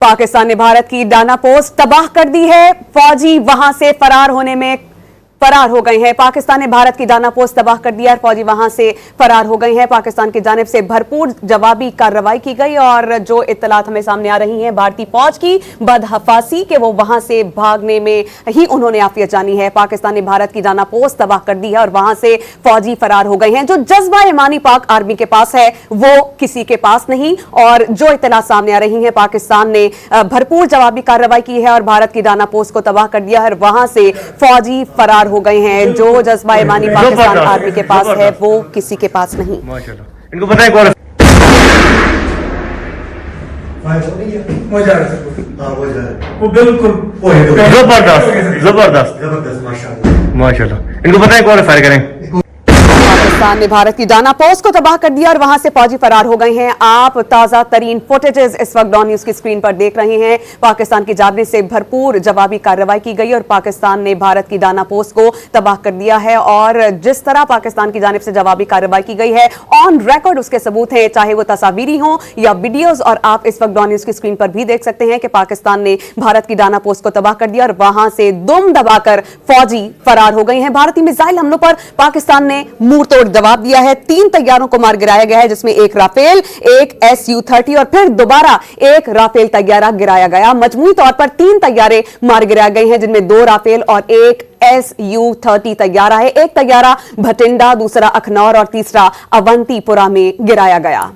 पाकिस्तान ने भारत की Dana post तबाह कर दी है। फौजी वहां से फरार हो गए हैं। पाकिस्तान ने भारत की डाना पोस्ट तबाह कर दिया और फौजी वहां से फरार हो गए हैं। पाकिस्तान की जानिब से भरपूर जवाबी कार्रवाई की गई और जो इत्तलात हमें सामने आ रही हैं भारतीय फौज की बदहफासी के वो वहां से भागने में ही उन्होंने आफियत जानी है। पाकिस्तान ने भारत की डाना पोस्ट तबाह कर दी है और वहां से फौजी फरार हो गए हैं। जो जज्बा ईमानी पाक आर्मी के पास है वो किसी के पास नहीं और जो इत्तलात सामने आ रही है पाकिस्तान ने भरपूर जवाबी कार्रवाई की है और भारत की डाना पोस्ट को तबाह कर दिया है और वहां से फौजी फरार हो गए हैं। जो जज्बा ईमानी पाकिस्तान आर्मी के पास है वो किसी के पास नहीं। माशाल्लाह इनको पता है कौन वो बिल्कुल जबरदस्त माशाल्लाह इनको पता है कौन फायर करें। पाकिस्तान ने भारत की डाना पोस्ट को तबाह कर दिया और वहां से फौजी फरार हो गए हैं। आप ताजा तरीन फुटेजेस इस वक्त डॉन न्यूज की स्क्रीन पर देख रहे हैं। पाकिस्तान की जानिब से भरपूर जवाबी कार्रवाई की गई और पाकिस्तान ने भारत की डाना पोस्ट को तबाह कर दिया है और जिस तरह पाकिस्तान की जानिब से जवाबी कार्रवाई की गई है ऑन रिकॉर्ड उसके सबूत हैं, चाहे वो तस्वीरी हो या वीडियोज। और आप इस वक्त डॉन न्यूज की स्क्रीन पर भी देख सकते हैं कि पाकिस्तान ने भारत की डाना पोस्ट को तबाह कर दिया और वहां से दुम दबाकर फौजी फरार हो गए हैं। भारतीय मिसाइल हमलों पर पाकिस्तान ने मुंह तोड़ जवाब दिया है। 3 तैयारों को मार गिराया गया है जिसमें एक राफेल, एक Su-30 और फिर दोबारा एक राफेल तैयारा गिराया गया। मजमूई तौर पर 3 तैयारे मार गिराए गए हैं जिनमें 2 राफेल और एक Su-30 तैयारा है। एक तैयारा भटिंडा, दूसरा अखनौर और तीसरा अवंतीपुरा में गिराया गया।